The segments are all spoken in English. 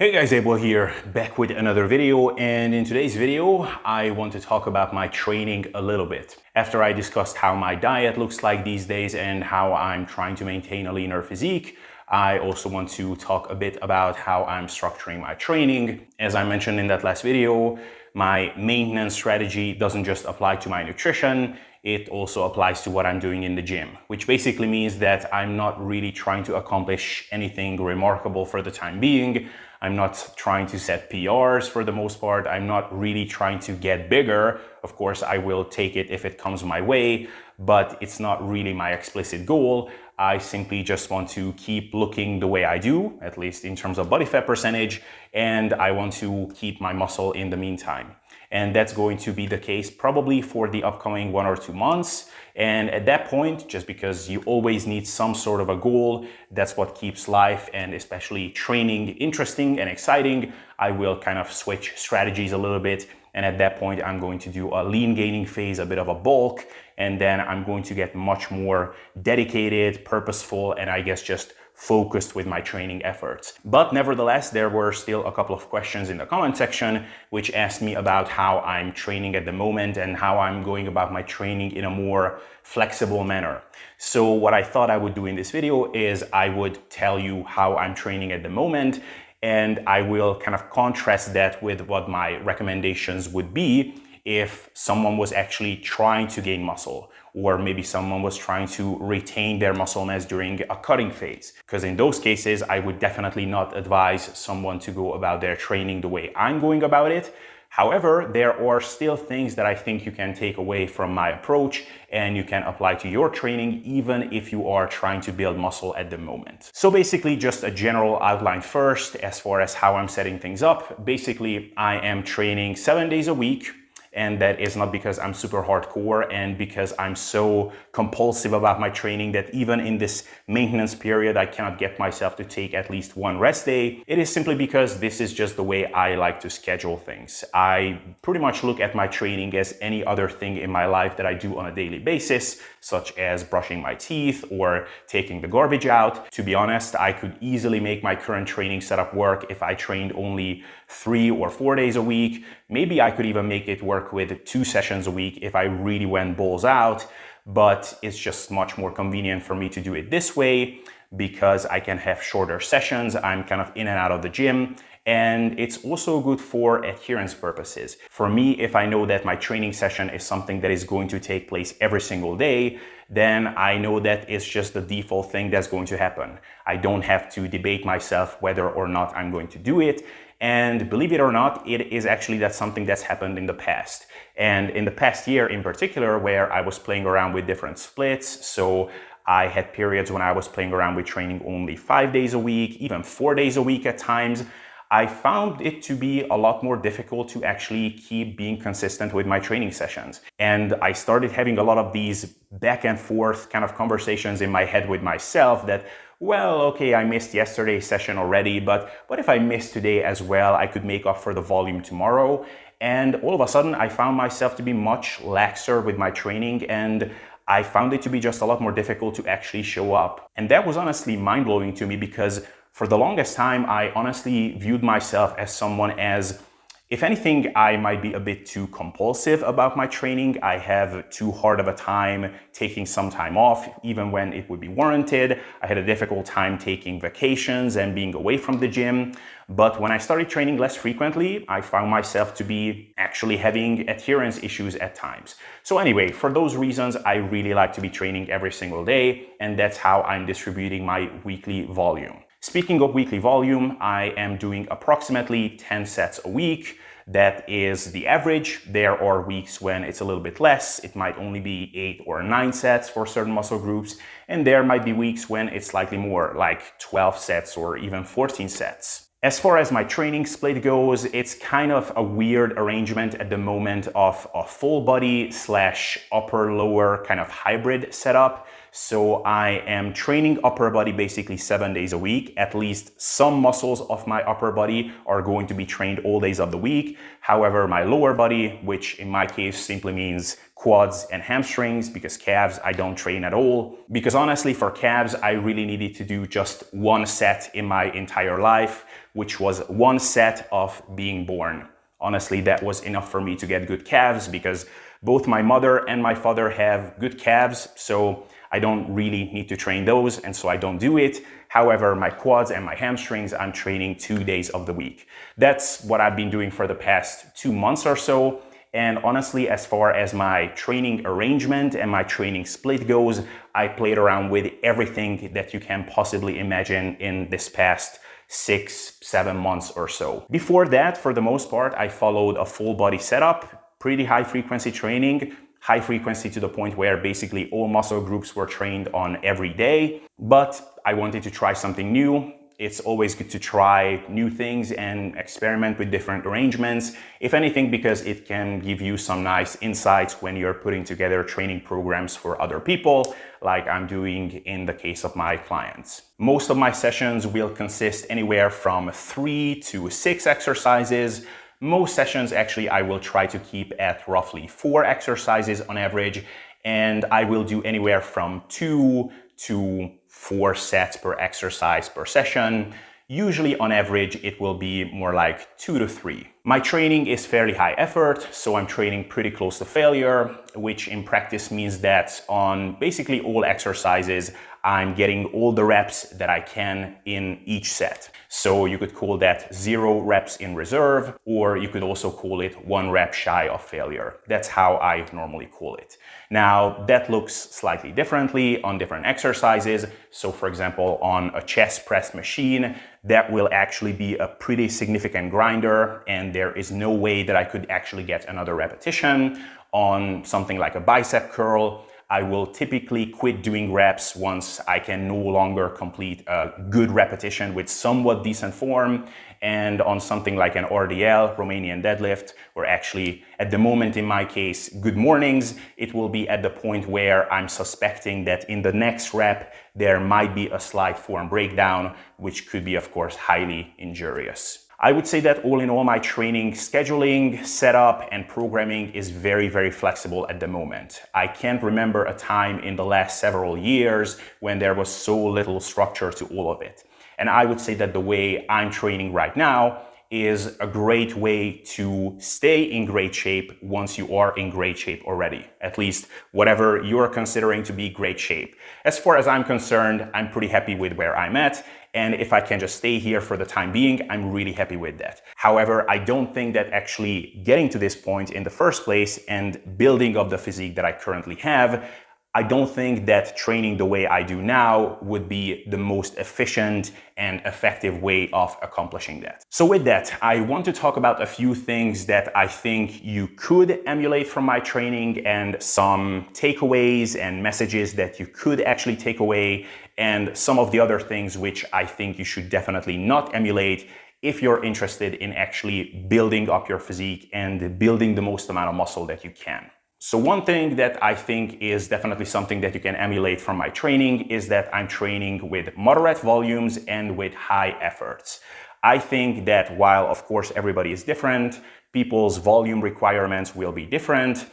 Hey guys, Abel here, back with another video, and in today's video I want to talk about my training a little bit. After I discussed how my diet looks like these days and how I'm trying to maintain a leaner physique, I also want to talk a bit about how I'm structuring my training. As I mentioned in that last video, my maintenance strategy doesn't just apply to my nutrition, it also applies to what I'm doing in the gym, which basically means that I'm not really trying to accomplish anything remarkable for the time being. I'm not trying to set PRs for the most part. I'm not really trying to get bigger. Of course, I will take it if it comes my way, but it's not really my explicit goal. I simply just want to keep looking the way I do, at least in terms of body fat percentage, and I want to keep my muscle in the meantime. And that's going to be the case probably for the upcoming 1 or 2 months. And at that point, just because you always need some sort of a goal, that's what keeps life and especially training interesting and exciting, I will kind of switch strategies a little bit. And at that point, I'm going to do a lean gaining phase, a bit of a bulk, and then I'm going to get much more dedicated, purposeful, and I guess just focused with my training efforts. But nevertheless, there were still a couple of questions in the comment section which asked me about how I'm training at the moment and how I'm going about my training in a more flexible manner. So what I thought I would do in this video is I would tell you how I'm training at the moment, and I will kind of contrast that with what my recommendations would be if someone was actually trying to gain muscle, or maybe someone was trying to retain their muscle mass during a cutting phase. Because in those cases, I would definitely not advise someone to go about their training the way I'm going about it. However, there are still things that I think you can take away from my approach and you can apply to your training even if you are trying to build muscle at the moment. So basically just a general outline first as far as how I'm setting things up. Basically, I am training 7 days a week. And that is not because I'm super hardcore and because I'm so compulsive about my training that even in this maintenance period, I cannot get myself to take at least one rest day. It is simply because this is just the way I like to schedule things. I pretty much look at my training as any other thing in my life that I do on a daily basis, such as brushing my teeth or taking the garbage out. To be honest, I could easily make my current training setup work if I trained only 3 or 4 days a week. Maybe I could even make it work with 2 sessions a week if I really went balls out, but it's just much more convenient for me to do it this way because I can have shorter sessions. I'm kind of in and out of the gym, and it's also good for adherence purposes. For me, if I know that my training session is something that is going to take place every single day, then I know that it's just the default thing that's going to happen. I don't have to debate myself whether or not I'm going to do it. And believe it or not, it is actually that's something that's happened in the past. And in the past year in particular, where I was playing around with different splits. So I had periods when I was playing around with training only 5 days a week, even 4 days a week at times. I found it to be a lot more difficult to actually keep being consistent with my training sessions. And I started having a lot of these back and forth kind of conversations in my head with myself that, well, okay, I missed yesterday's session already, but what if I missed today as well? I could make up for the volume tomorrow. And all of a sudden, I found myself to be much laxer with my training, and I found it to be just a lot more difficult to actually show up. And that was honestly mind-blowing to me because for the longest time, I honestly viewed myself as someone as, if anything, I might be a bit too compulsive about my training. I have too hard of a time taking some time off, even when it would be warranted. I had a difficult time taking vacations and being away from the gym. But when I started training less frequently, I found myself to be actually having adherence issues at times. So anyway, for those reasons, I really like to be training every single day, and that's how I'm distributing my weekly volume. Speaking of weekly volume, I am doing approximately 10 sets a week. That is the average. There are weeks when it's a little bit less. It might only be 8 or 9 sets for certain muscle groups. And there might be weeks when it's slightly more, like 12 sets or even 14 sets. As far as my training split goes, it's kind of a weird arrangement at the moment of a full body / upper lower kind of hybrid setup. So I am training upper body basically 7 days a week. At least some muscles of my upper body are going to be trained all days of the week. However, my lower body, which in my case simply means quads and hamstrings, because calves I don't train at all. Because honestly, for calves, I really needed to do just one set in my entire life, which was one set of being born. Honestly, that was enough for me to get good calves, because both my mother and my father have good calves, so I don't really need to train those, and so I don't do it. However, my quads and my hamstrings, I'm training 2 days of the week. That's what I've been doing for the past 2 months or so. And honestly, as far as my training arrangement and my training split goes, I played around with everything that you can possibly imagine in this past 6-7 months or so. Before that, for the most part, I followed a full body setup, pretty high frequency training, high frequency to the point where basically all muscle groups were trained on every day. But I wanted to try something new. It's always good to try new things and experiment with different arrangements, if anything, because it can give you some nice insights when you're putting together training programs for other people, like I'm doing in the case of my clients. Most of my sessions will consist anywhere from 3 to 6 exercises. Most sessions, actually, I will try to keep at roughly 4 exercises on average, and I will do anywhere from 2 to 4 sets per exercise per session. Usually on average, it will be more like 2 to 3. My training is fairly high effort, so I'm training pretty close to failure, which in practice means that on basically all exercises, I'm getting all the reps that I can in each set. So you could call that 0 reps in reserve, or you could also call it 1 rep shy of failure. That's how I normally call it. Now, that looks slightly differently on different exercises. So for example, on a chest press machine, that will actually be a pretty significant grinder, and there is no way that I could actually get another repetition. On something like a bicep curl, I will typically quit doing reps once I can no longer complete a good repetition with somewhat decent form. And on something like an RDL, Romanian deadlift, or actually at the moment in my case, good mornings, it will be at the point where I'm suspecting that in the next rep, there might be a slight form breakdown, which could be, of course, highly injurious. I would say that all in all, my training scheduling, setup, and programming is very, very flexible at the moment. I can't remember a time in the last several years when there was so little structure to all of it. And I would say that the way I'm training right now is a great way to stay in great shape once you are in great shape already, at least whatever you're considering to be great shape. As far as I'm concerned, I'm pretty happy with where I'm at. And if I can just stay here for the time being, I'm really happy with that. However, I don't think that actually getting to this point in the first place and building up the physique that I currently have, I don't think that training the way I do now would be the most efficient and effective way of accomplishing that. So with that, I want to talk about a few things that I think you could emulate from my training, and some takeaways and messages that you could actually take away, and some of the other things which I think you should definitely not emulate if you're interested in actually building up your physique and building the most amount of muscle that you can. So one thing that I think is definitely something that you can emulate from my training is that I'm training with moderate volumes and with high efforts. I think that while, of course, everybody is different, people's volume requirements will be different.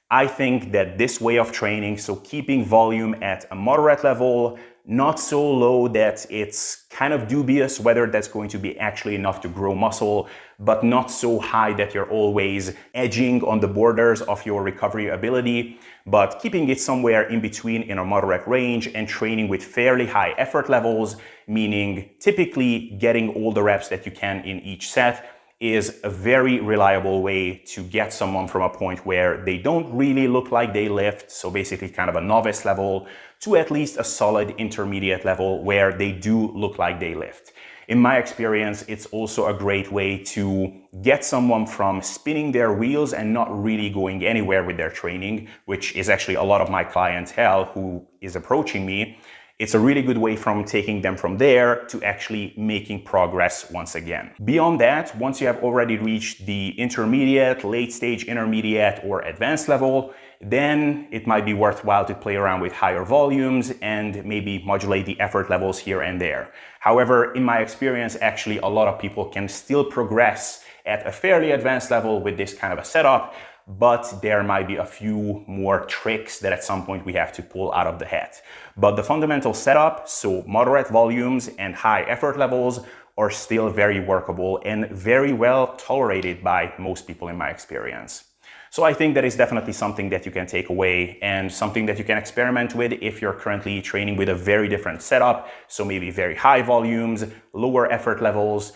I think that this way of training, so keeping volume at a moderate level, not so low that it's kind of dubious whether that's going to be actually enough to grow muscle, but not so high that you're always edging on the borders of your recovery ability, but keeping it somewhere in between in a moderate range and training with fairly high effort levels, meaning typically getting all the reps that you can in each set, is a very reliable way to get someone from a point where they don't really look like they lift, so basically kind of a novice level, to at least a solid intermediate level where they do look like they lift. In my experience, it's also a great way to get someone from spinning their wheels and not really going anywhere with their training, which is actually a lot of my clientele who is approaching me. It's a really good way from taking them from there to actually making progress once again. Beyond that, once you have already reached the intermediate, late stage intermediate, or advanced level, then it might be worthwhile to play around with higher volumes and maybe modulate the effort levels here and there. However, in my experience, actually a lot of people can still progress at a fairly advanced level with this kind of a setup, but there might be a few more tricks that at some point we have to pull out of the hat. But the fundamental setup, so moderate volumes and high effort levels, are still very workable and very well tolerated by most people in my experience. So I think that is definitely something that you can take away and something that you can experiment with if you're currently training with a very different setup. So maybe very high volumes, lower effort levels.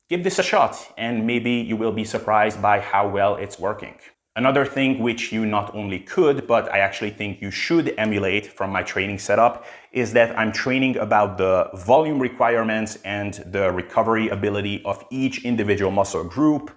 Give this a shot and maybe you will be surprised by how well it's working. Another thing which you not only could, but I actually think you should emulate from my training setup is that I'm training about the volume requirements and the recovery ability of each individual muscle group.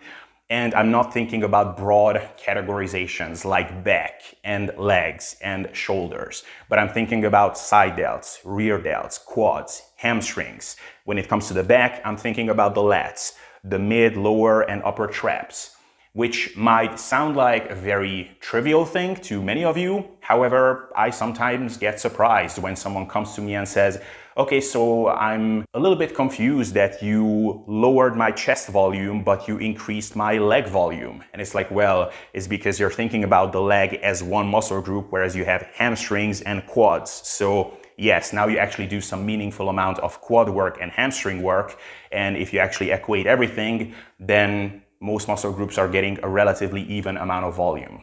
And I'm not thinking about broad categorizations like back and legs and shoulders, but I'm thinking about side delts, rear delts, quads, hamstrings. When it comes to the back, I'm thinking about the lats, the mid, lower, and upper traps, which might sound like a very trivial thing to many of you. However, I sometimes get surprised when someone comes to me and says, okay, so I'm a little bit confused that you lowered my chest volume, but you increased my leg volume. And it's like, well, it's because you're thinking about the leg as one muscle group, whereas you have hamstrings and quads. So yes, now you actually do some meaningful amount of quad work and hamstring work. And if you actually equate everything, then most muscle groups are getting a relatively even amount of volume.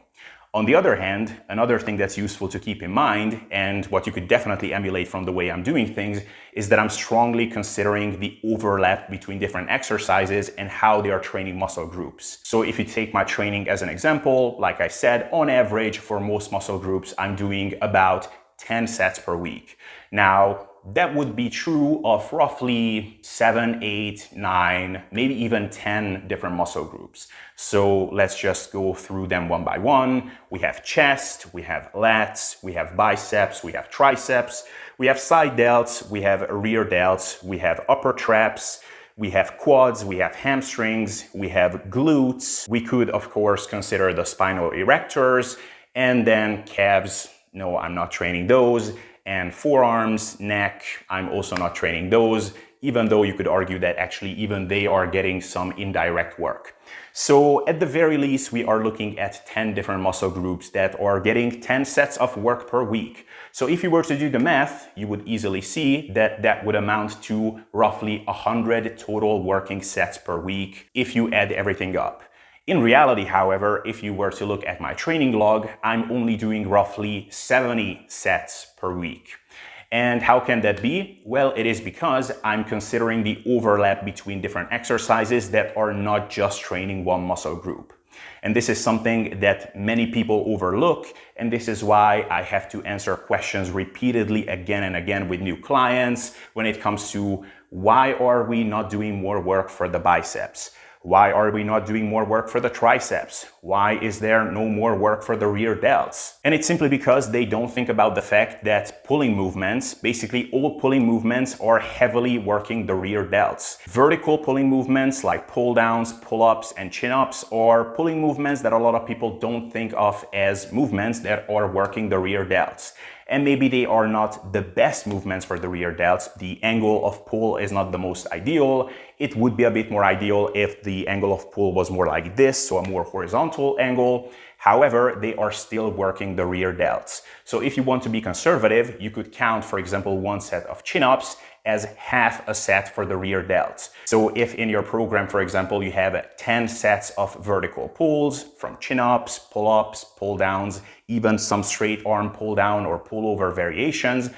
On the other hand, another thing that's useful to keep in mind, and what you could definitely emulate from the way I'm doing things, is that I'm strongly considering the overlap between different exercises and how they are training muscle groups. So if you take my training as an example, like I said, on average for most muscle groups, I'm doing about 10 sets per week. Now, that would be true of roughly 7, 8, 9, maybe even 10 different muscle groups. So let's just go through them one by one. We have chest, we have lats, we have biceps, we have triceps, we have side delts, we have rear delts, we have upper traps, we have quads, we have hamstrings, we have glutes. We could, of course, consider the spinal erectors, and then calves. No, I'm not training those. And forearms, neck, I'm also not training those, even though you could argue that actually even they are getting some indirect work. So at the very least, we are looking at 10 different muscle groups that are getting 10 sets of work per week. So if you were to do the math, you would easily see that that would amount to roughly 100 total working sets per week if you add everything up. In reality, however, if you were to look at my training log, I'm only doing roughly 70 sets per week. And how can that be? Well, it is because I'm considering the overlap between different exercises that are not just training one muscle group. And this is something that many people overlook, and this is why I have to answer questions repeatedly again and again with new clients when it comes to why are we not doing more work for the biceps? Why are we not doing more work for the triceps? Why is there no more work for the rear delts? And it's simply because they don't think about the fact that pulling movements, basically all pulling movements, are heavily working the rear delts. Vertical pulling movements like pull downs, pull-ups, and chin-ups are pulling movements that a lot of people don't think of as movements that are working the rear delts. And maybe they are not the best movements for the rear delts. The angle of pull is not the most ideal. It would be a bit more ideal if the angle of pull was more like this, so a more horizontal angle. However, they are still working the rear delts. So if you want to be conservative, you could count, for example, one set of chin-ups as half a set for the rear delts. So if in your program, for example, you have 10 sets of vertical pulls from chin-ups, pull-ups, pull-downs, even some straight arm pull-down or pull-over variations,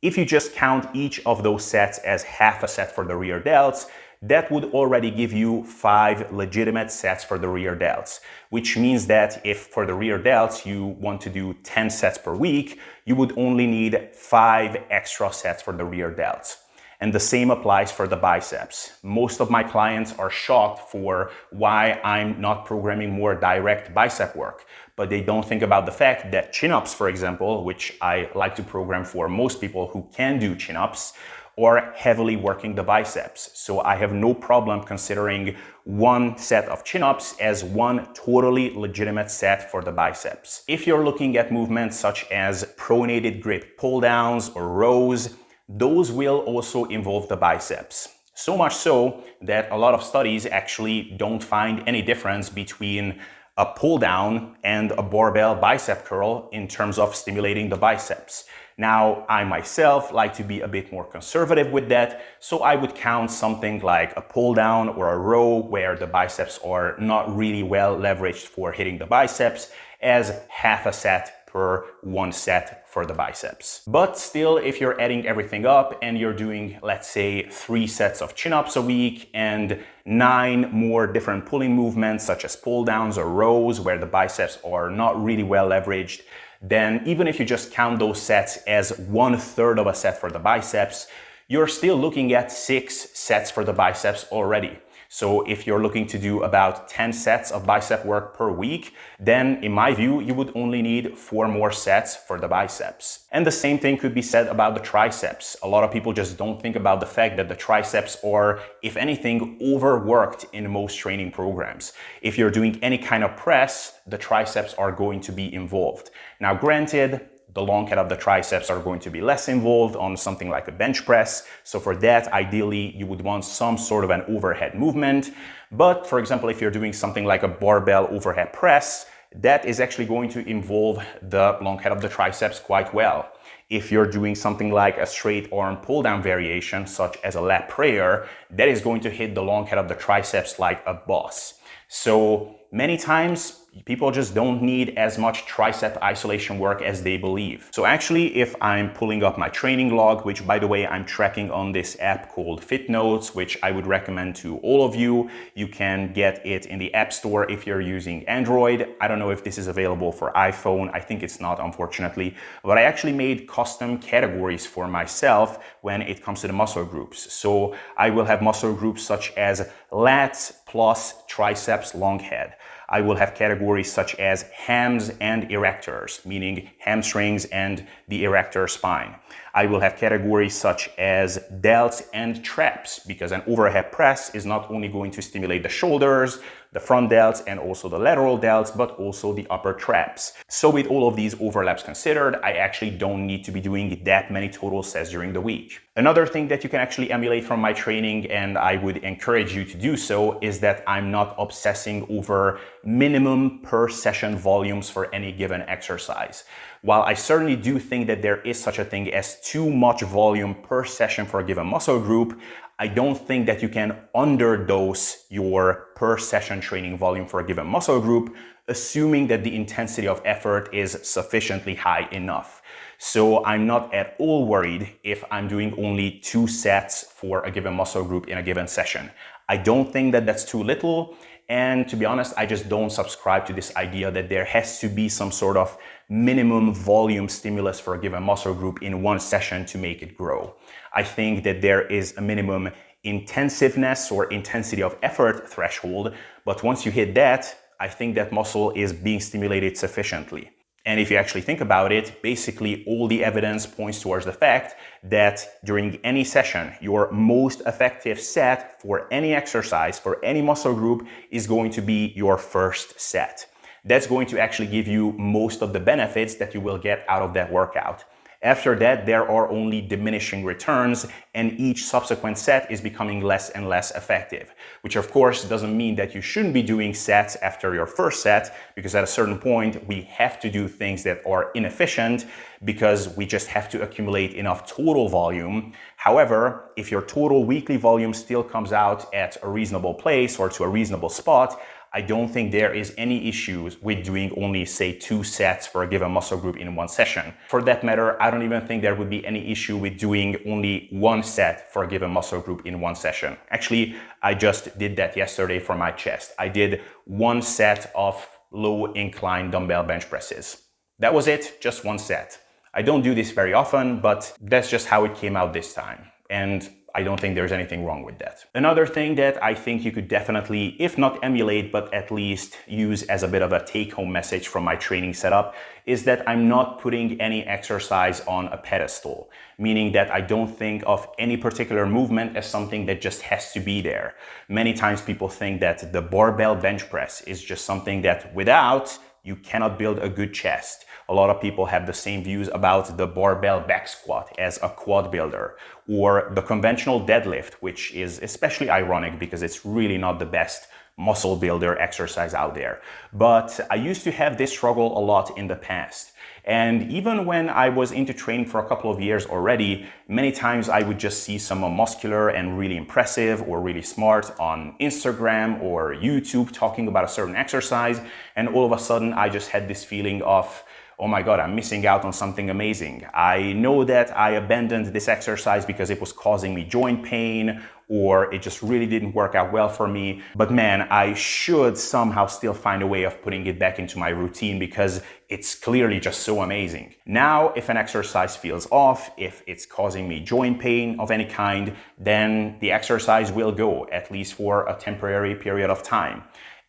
if you just count each of those sets as half a set for the rear delts, that would already give you 5 legitimate sets for the rear delts, which means that if for the rear delts you want to do 10 sets per week, you would only need 5 extra sets for the rear delts. And the same applies for the biceps. Most of my clients are shocked for why I'm not programming more direct bicep work, but they don't think about the fact that chin-ups, for example, which I like to program for most people who can do chin-ups, or heavily working the biceps. So I have no problem considering one set of chin-ups as one totally legitimate set for the biceps. If you're looking at movements such as pronated grip pull downs or rows, those will also involve the biceps. So much so that a lot of studies actually don't find any difference between a pull down and a barbell bicep curl in terms of stimulating the biceps. Now, I myself like to be a bit more conservative with that, so I would count something like a pull down or a row where the biceps are not really well leveraged for hitting the biceps as half a set per one set for the biceps. But still, if you're adding everything up and you're doing, let's say, 3 sets of chin-ups a week and 9 more different pulling movements such as pull downs or rows where the biceps are not really well leveraged, then even if you just count those sets as 1/3 of a set for the biceps, you're still looking at 6 sets for the biceps already. So if you're looking to do about 10 sets of bicep work per week, then in my view, you would only need 4 more sets for the biceps. And the same thing could be said about the triceps. A lot of people just don't think about the fact that the triceps are, if anything, overworked in most training programs. If you're doing any kind of press, the triceps are going to be involved. Now, granted, the long head of the triceps are going to be less involved on something like a bench press. So for that, ideally, you would want some sort of an overhead movement. But for example, if you're doing something like a barbell overhead press, that is actually going to involve the long head of the triceps quite well. If you're doing something like a straight arm pull down variation, such as a lat prayer, that is going to hit the long head of the triceps like a boss. So many times, people just don't need as much tricep isolation work as they believe. So actually, if I'm pulling up my training log, which by the way, I'm tracking on this app called Fit Notes, which I would recommend to all of you. You can get it in the App Store if you're using Android. I don't know if this is available for iPhone. I think it's not, unfortunately. But I actually made custom categories for myself when it comes to the muscle groups. So I will have muscle groups such as lats plus triceps long head. I will have categories such as hams and erectors, meaning hamstrings and the erector spine. I will have categories such as delts and traps, because an overhead press is not only going to stimulate the shoulders, the front delts, and also the lateral delts, but also the upper traps. So with all of these overlaps considered, I actually don't need to be doing that many total sets during the week. Another thing that you can actually emulate from my training, and I would encourage you to do so, is that I'm not obsessing over minimum per session volumes for any given exercise. While I certainly do think that there is such a thing as too much volume per session for a given muscle group, I don't think that you can underdose your per session training volume for a given muscle group, assuming that the intensity of effort is sufficiently high enough. So I'm not at all worried if I'm doing only 2 sets for a given muscle group in a given session. I don't think that that's too little. And to be honest, I just don't subscribe to this idea that there has to be some sort of minimum volume stimulus for a given muscle group in one session to make it grow. I think that there is a minimum intensiveness or intensity of effort threshold, but once you hit that, I think that muscle is being stimulated sufficiently. And if you actually think about it, basically all the evidence points towards the fact that during any session, your most effective set for any exercise, for any muscle group, is going to be your first set. That's going to actually give you most of the benefits that you will get out of that workout. After that, there are only diminishing returns, and each subsequent set is becoming less and less effective, which of course doesn't mean that you shouldn't be doing sets after your first set, because at a certain point we have to do things that are inefficient because we just have to accumulate enough total volume. However, if your total weekly volume still comes out at a reasonable place or to a reasonable spot, I don't think there is any issues with doing only, say, 2 sets for a given muscle group in one session. For that matter, I don't even think there would be any issue with doing only 1 set for a given muscle group in one session. Actually, I just did that yesterday for my chest. I did 1 set of low incline dumbbell bench presses. That was it, just 1 set. I don't do this very often, but that's just how it came out this time. And I don't think there's anything wrong with that. Another thing that I think you could definitely, if not emulate, but at least use as a bit of a take-home message from my training setup is that I'm not putting any exercise on a pedestal, meaning that I don't think of any particular movement as something that just has to be there. Many times people think that the barbell bench press is just something that without, you cannot build a good chest. A lot of people have the same views about the barbell back squat as a quad builder, or the conventional deadlift, which is especially ironic because it's really not the best muscle builder exercise out there. But I used to have this struggle a lot in the past. And even when I was into training for a couple of years already, many times I would just see someone muscular and really impressive or really smart on Instagram or YouTube talking about a certain exercise. And all of a sudden I just had this feeling of, oh my God, I'm missing out on something amazing. I know that I abandoned this exercise because it was causing me joint pain or it just really didn't work out well for me. But man, I should somehow still find a way of putting it back into my routine because it's clearly just so amazing. Now, if an exercise feels off, if it's causing me joint pain of any kind, then the exercise will go, at least for a temporary period of time.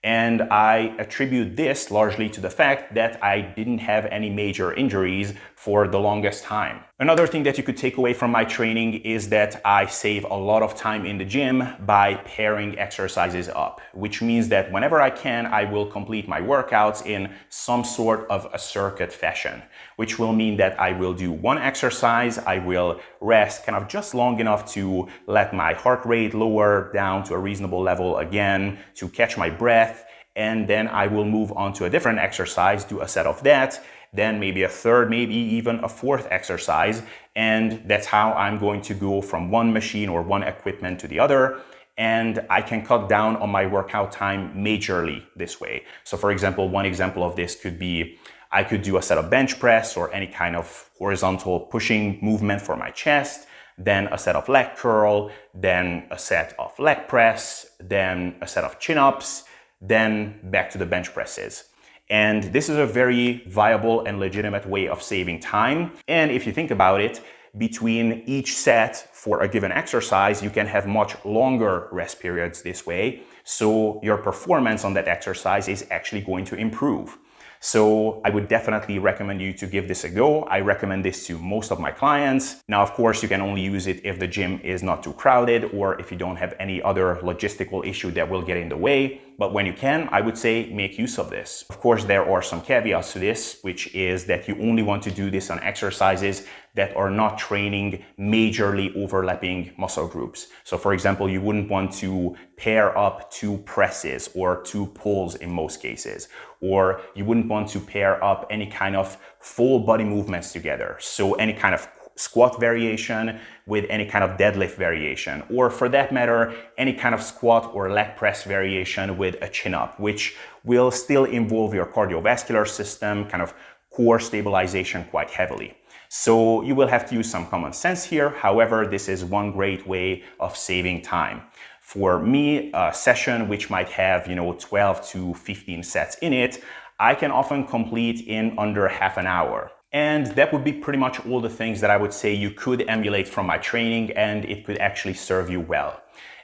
And I attribute this largely to the fact that I didn't have any major injuries for the longest time. Another thing that you could take away from my training is that I save a lot of time in the gym by pairing exercises up, which means that whenever I can, I will complete my workouts in some sort of a circuit fashion, which will mean that I will do one exercise, I will rest kind of just long enough to let my heart rate lower down to a reasonable level again, to catch my breath, and then I will move on to a different exercise, do a set of that, then maybe a third, maybe even a fourth exercise. And that's how I'm going to go from one machine or one equipment to the other. And I can cut down on my workout time majorly this way. So for example, one example of this could be, I could do a set of bench press or any kind of horizontal pushing movement for my chest, then a set of leg curl, then a set of leg press, then a set of chin-ups, then back to the bench presses. And this is a very viable and legitimate way of saving time. And if you think about it, between each set for a given exercise, you can have much longer rest periods this way. So your performance on that exercise is actually going to improve. So I would definitely recommend you to give this a go. I recommend this to most of my clients. Now, of course, you can only use it if the gym is not too crowded or if you don't have any other logistical issue that will get in the way. But when you can, I would say make use of this. Of course, there are some caveats to this, which is that you only want to do this on exercises that are not training majorly overlapping muscle groups. So for example, you wouldn't want to pair up two presses or two pulls in most cases, or you wouldn't want to pair up any kind of full body movements together. So any kind of squat variation with any kind of deadlift variation, or for that matter, any kind of squat or leg press variation with a chin up, which will still involve your cardiovascular system, kind of core stabilization quite heavily. So you will have to use some common sense here. However, this is one great way of saving time. For me, a session which might have, 12 to 15 sets in it, I can often complete in under half an hour. And that would be pretty much all the things that I would say you could emulate from my training, and it could actually serve you well.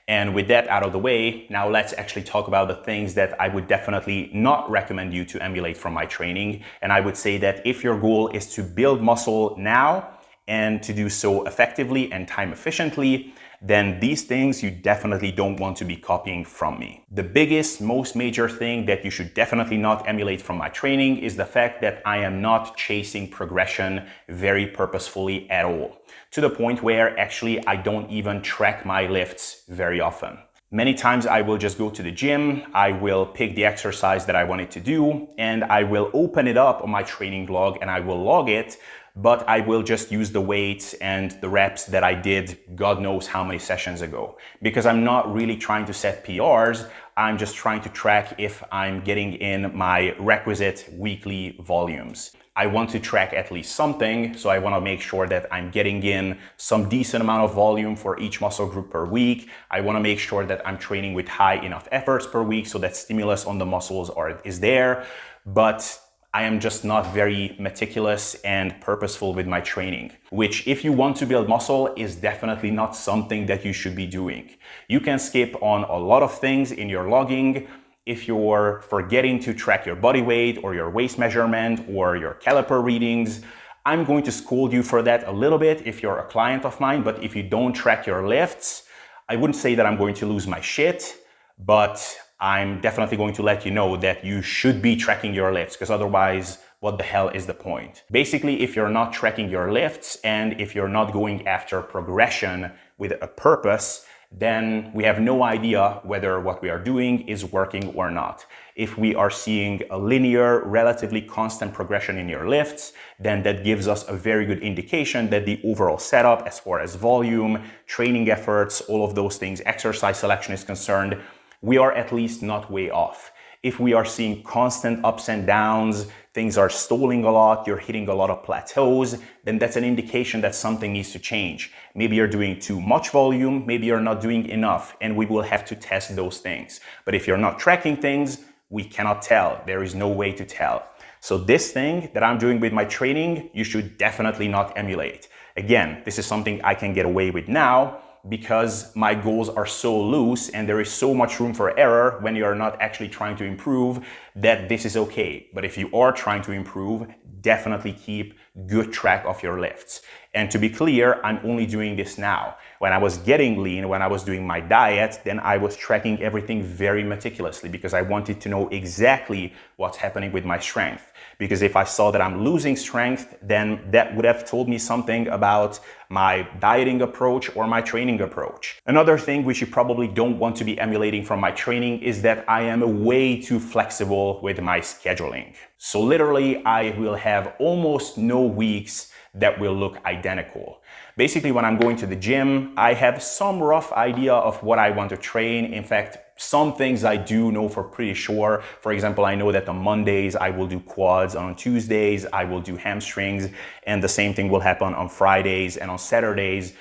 And with that out of the way, now let's actually talk about the things that I would definitely not recommend you to emulate from my training. And I would say that if your goal is to build muscle now and to do so effectively and time efficiently, then these things you definitely don't want to be copying from me. The biggest, most major thing that you should definitely not emulate from my training is the fact that I am not chasing progression very purposefully at all, to the point where actually I don't even track my lifts very often. Many times I will just go to the gym, I will pick the exercise that I wanted to do, and I will open it up on my training log and I will log it, but I will just use the weights and the reps that I did God knows how many sessions ago. Because I'm not really trying to set PRs, I'm just trying to track if I'm getting in my requisite weekly volumes. I want to track at least something, so I want to make sure that I'm getting in some decent amount of volume for each muscle group per week. I want to make sure that I'm training with high enough efforts per week so that stimulus on the muscles is there. But I am just not very meticulous and purposeful with my training, which if you want to build muscle is definitely not something that you should be doing. You can skip on a lot of things in your logging. If you're forgetting to track your body weight or your waist measurement or your caliper readings, I'm going to scold you for that a little bit if you're a client of mine, but if you don't track your lifts, I wouldn't say that I'm going to lose my shit, but I'm definitely going to let you know that you should be tracking your lifts, because otherwise, what the hell is the point? Basically, if you're not tracking your lifts and if you're not going after progression with a purpose, then we have no idea whether what we are doing is working or not. If we are seeing a linear, relatively constant progression in your lifts, then that gives us a very good indication that the overall setup, as far as volume, training efforts, all of those things, exercise selection is concerned, we are at least not way off. If we are seeing constant ups and downs, things are stalling a lot, you're hitting a lot of plateaus, then that's an indication that something needs to change. Maybe you're doing too much volume, maybe you're not doing enough, and we will have to test those things. But if you're not tracking things, we cannot tell. There is no way to tell. So this thing that I'm doing with my training, you should definitely not emulate. Again, this is something I can get away with now, because my goals are so loose and there is so much room for error when you are not actually trying to improve, that this is okay. But if you are trying to improve, definitely keep good track of your lifts. And to be clear, I'm only doing this now. When I was getting lean, when I was doing my diet, then I was tracking everything very meticulously because I wanted to know exactly what's happening with my strength. Because if I saw that I'm losing strength, then that would have told me something about my dieting approach or my training approach. Another thing which you probably don't want to be emulating from my training is that I am way too flexible with my scheduling. So literally, I will have almost no weeks that will look identical. Basically, when I'm going to the gym, I have some rough idea of what I want to train. In fact, some things I do know for pretty sure. For example, I know that on Mondays I will do quads, on Tuesdays I will do hamstrings, and the same thing will happen on Fridays and on Saturdays.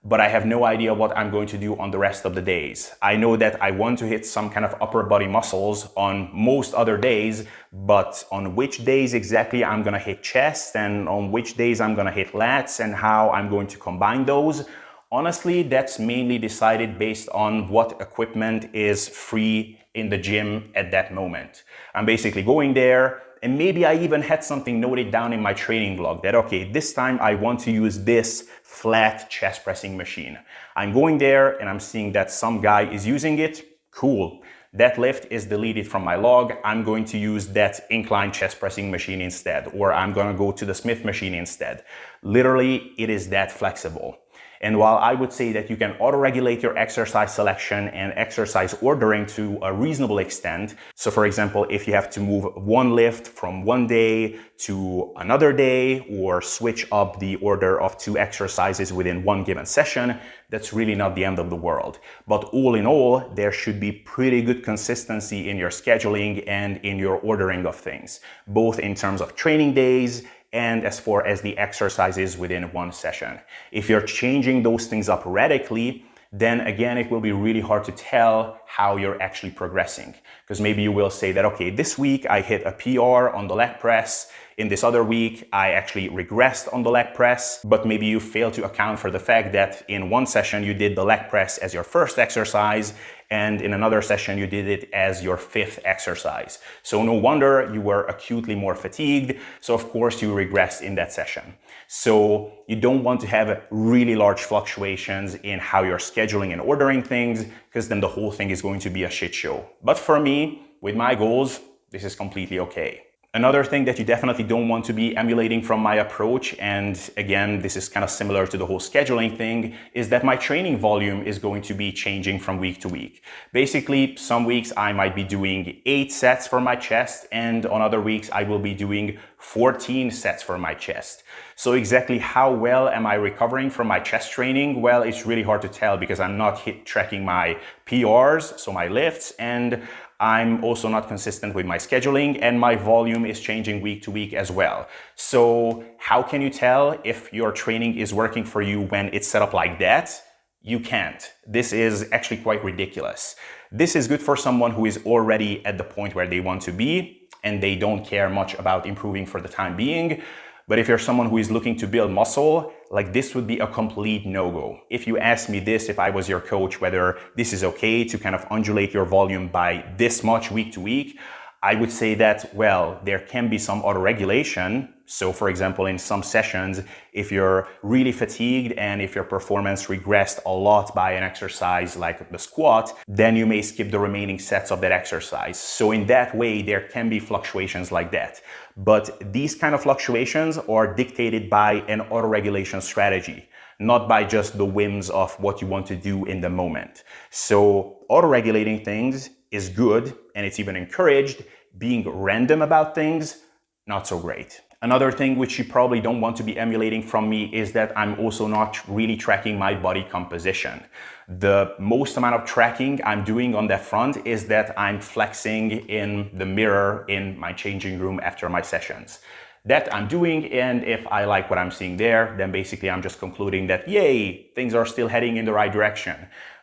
But I have no idea what I'm going to do on the rest of the days. I know that I want to hit some kind of upper body muscles on most other days, but on which days exactly I'm gonna hit chest and on which days I'm gonna hit lats and how I'm going to combine those, honestly, that's mainly decided based on what equipment is free in the gym at that moment. I'm basically going there, and maybe I even had something noted down in my training log that, okay, this time I want to use this flat chest pressing machine. I'm going there and I'm seeing that some guy is using it. Cool. That lift is deleted from my log. I'm going to use that incline chest pressing machine instead, or I'm going to go to the Smith machine instead. Literally, it is that flexible. And while I would say that you can auto-regulate your exercise selection and exercise ordering to a reasonable extent, so for example, if you have to move one lift from one day to another day or switch up the order of two exercises within one given session, that's really not the end of the world. But all in all, there should be pretty good consistency in your scheduling and in your ordering of things, both in terms of training days and as far as the exercises within one session. If you're changing those things up radically, then again, it will be really hard to tell how you're actually progressing. Because maybe you will say that, okay, this week I hit a PR on the leg press. In this other week, I actually regressed on the leg press, but maybe you fail to account for the fact that in one session you did the leg press as your first exercise, and in another session you did it as your fifth exercise. So no wonder you were acutely more fatigued, so of course you regressed in that session. So you don't want to have really large fluctuations in how you're scheduling and ordering things, because then the whole thing is going to be a shit show. But for me, with my goals, this is completely okay. Another thing that you definitely don't want to be emulating from my approach, and again, this is kind of similar to the whole scheduling thing, is that my training volume is going to be changing from week to week. Basically, some weeks I might be doing 8 sets for my chest, and on other weeks I will be doing 14 sets for my chest. So exactly how well am I recovering from my chest training? Well, it's really hard to tell because I'm not tracking my PRs, so my lifts, and I'm also not consistent with my scheduling, and my volume is changing week to week as well. So how can you tell if your training is working for you when it's set up like that? You can't. This is actually quite ridiculous. This is good for someone who is already at the point where they want to be. and they don't care much about improving for the time being. But if you're someone who is looking to build muscle, like this would be a complete no-go. If you asked me this, if I was your coach, whether this is okay to kind of undulate your volume by this much week to week, I would say that, well, there can be some auto-regulation. So for example, in some sessions, if you're really fatigued and if your performance regressed a lot by an exercise like the squat, then you may skip the remaining sets of that exercise. So in that way, there can be fluctuations like that. But these kind of fluctuations are dictated by an auto-regulation strategy, not by just the whims of what you want to do in the moment. So auto-regulating things is good and it's even encouraged. Being random about things, not so great. Another thing which you probably don't want to be emulating from me is that I'm also not really tracking my body composition. The most amount of tracking I'm doing on that front is that I'm flexing in the mirror in my changing room after my sessions. That I'm doing, and if I like what I'm seeing there, then basically I'm just concluding that, yay, things are still heading in the right direction.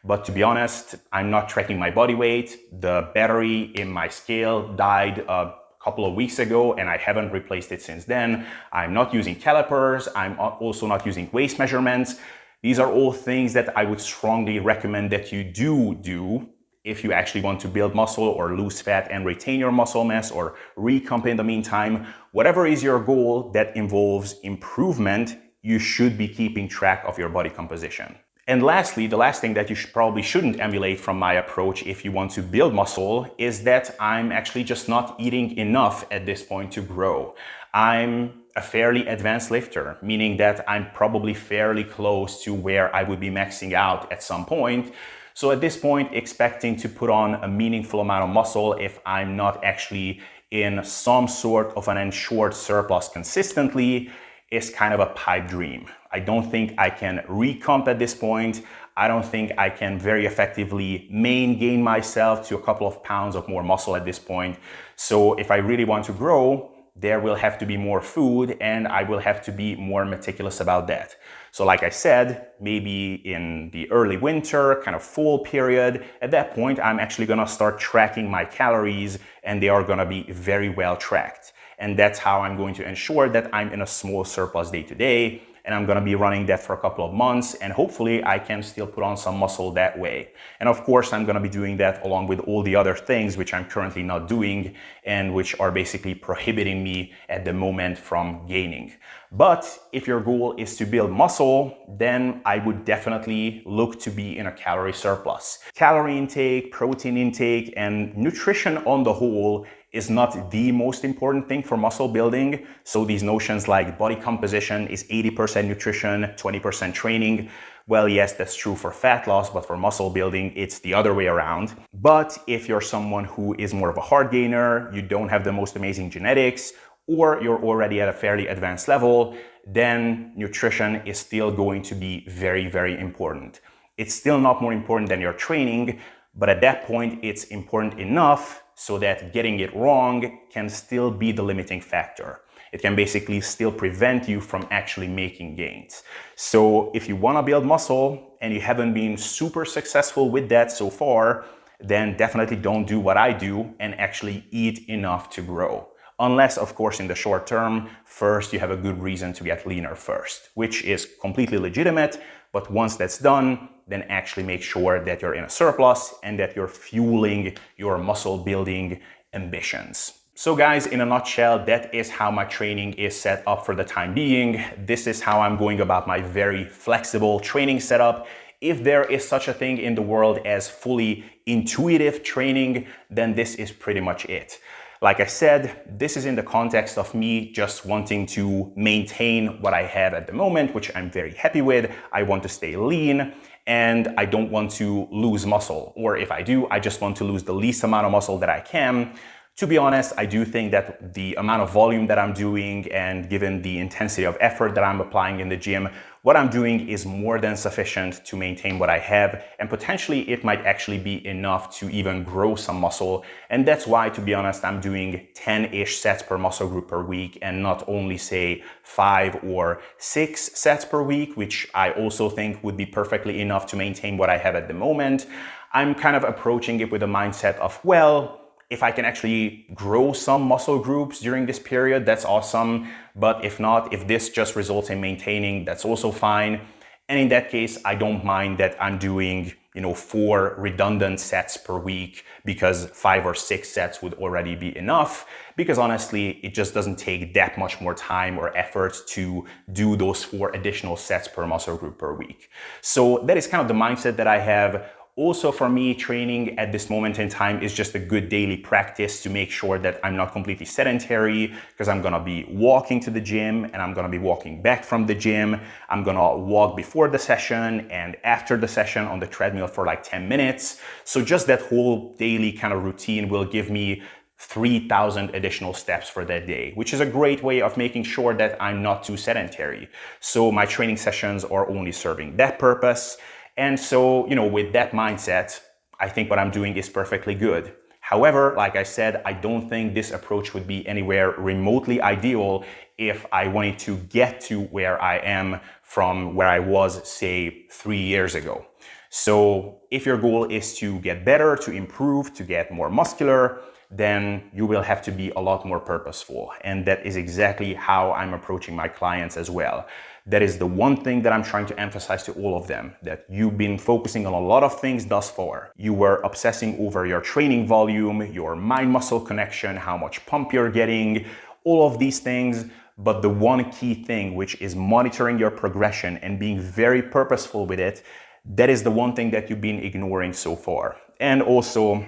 But to be honest, I'm not tracking my body weight. The battery in my scale died a couple of weeks ago and I haven't replaced it since then. I'm not using calipers. I'm also not using waist measurements. These are all things that I would strongly recommend that you do if you actually want to build muscle or lose fat and retain your muscle mass or recomp in the meantime. Whatever is your goal that involves improvement, you should be keeping track of your body composition. And lastly, the last thing that you probably shouldn't emulate from my approach if you want to build muscle is that I'm actually just not eating enough at this point to grow. I'm a fairly advanced lifter, meaning that I'm probably fairly close to where I would be maxing out at some point. So at this point, expecting to put on a meaningful amount of muscle if I'm not actually in some sort of an ensured surplus consistently is kind of a pipe dream. I don't think I can recomp at this point. I don't think I can very effectively gain myself to a couple of pounds of more muscle at this point. So if I really want to grow, there will have to be more food and I will have to be more meticulous about that. So like I said, maybe in the early winter, kind of fall period, at that point, I'm actually gonna start tracking my calories and they are gonna be very well tracked. And that's how I'm going to ensure that I'm in a small surplus day to day. And I'm gonna be running that for a couple of months and hopefully I can still put on some muscle that way. And of course, I'm gonna be doing that along with all the other things which I'm currently not doing and which are basically prohibiting me at the moment from gaining. But if your goal is to build muscle, then I would definitely look to be in a calorie surplus. Calorie intake, protein intake, and nutrition on the whole is not the most important thing for muscle building. So these notions like body composition is 80% nutrition, 20% training. Well, yes, that's true for fat loss, but for muscle building, it's the other way around. But if you're someone who is more of a hard gainer, you don't have the most amazing genetics, or you're already at a fairly advanced level, then nutrition is still going to be very, very important. It's still not more important than your training, but at that point, it's important enough so that getting it wrong can still be the limiting factor. It can basically still prevent you from actually making gains. So if you want to build muscle and you haven't been super successful with that so far, then definitely don't do what I do and actually eat enough to grow. Unless, of course, in the short term, first you have a good reason to get leaner first, which is completely legitimate. But once that's done, then actually make sure that you're in a surplus and that you're fueling your muscle building ambitions. So guys, in a nutshell, that is how my training is set up for the time being. This is how I'm going about my very flexible training setup. If there is such a thing in the world as fully intuitive training, then this is pretty much it. Like I said, this is in the context of me just wanting to maintain what I have at the moment, which I'm very happy with. I want to stay lean and I don't want to lose muscle. Or if I do, I just want to lose the least amount of muscle that I can. To be honest, I do think that the amount of volume that I'm doing and given the intensity of effort that I'm applying in the gym, what I'm doing is more than sufficient to maintain what I have, and potentially it might actually be enough to even grow some muscle. And that's why, to be honest, I'm doing 10-ish sets per muscle group per week and not only say 5 or 6 sets per week, which I also think would be perfectly enough to maintain what I have at the moment. I'm kind of approaching it with a mindset of, well, If I can actually grow some muscle groups during this period, that's awesome. But if not, if this just results in maintaining, that's also fine. And in that case, I don't mind that I'm doing, 4 redundant sets per week, because 5 or 6 sets would already be enough, because honestly, it just doesn't take that much more time or effort to do those 4 additional sets per muscle group per week. So that is kind of the mindset that I have. Also, for me, training at this moment in time is just a good daily practice to make sure that I'm not completely sedentary, because I'm gonna be walking to the gym and I'm gonna be walking back from the gym. I'm gonna walk before the session and after the session on the treadmill for like 10 minutes. So just that whole daily kind of routine will give me 3,000 additional steps for that day, which is a great way of making sure that I'm not too sedentary. So my training sessions are only serving that purpose. And so, with that mindset, I think what I'm doing is perfectly good. However, like I said, I don't think this approach would be anywhere remotely ideal if I wanted to get to where I am from where I was, say, 3 years ago. So if your goal is to get better, to improve, to get more muscular, then you will have to be a lot more purposeful. And that is exactly how I'm approaching my clients as well. That is the one thing that I'm trying to emphasize to all of them, that you've been focusing on a lot of things thus far. You were obsessing over your training volume, your mind-muscle connection, how much pump you're getting, all of these things. But the one key thing, which is monitoring your progression and being very purposeful with it, that is the one thing that you've been ignoring so far. And also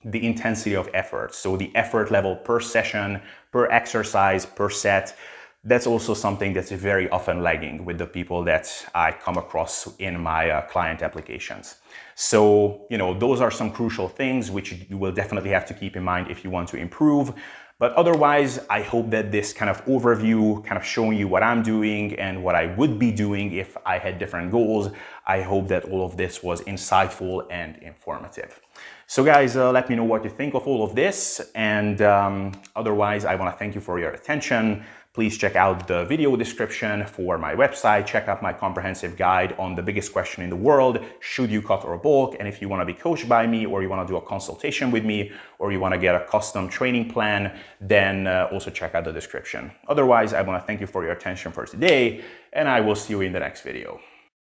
the intensity of effort. So the effort level per session, per exercise, per set, that's also something that's very often lagging with the people that I come across in my client applications. So, those are some crucial things which you will definitely have to keep in mind if you want to improve. But otherwise, I hope that this kind of overview, kind of showing you what I'm doing and what I would be doing if I had different goals, I hope that all of this was insightful and informative. So guys, let me know what you think of all of this. And otherwise, I want to thank you for your attention. Please check out the video description for my website. Check out my comprehensive guide on the biggest question in the world: should you cut or bulk? And if you want to be coached by me, or you want to do a consultation with me, or you want to get a custom training plan, then also check out the description. Otherwise, I want to thank you for your attention for today, and I will see you in the next video.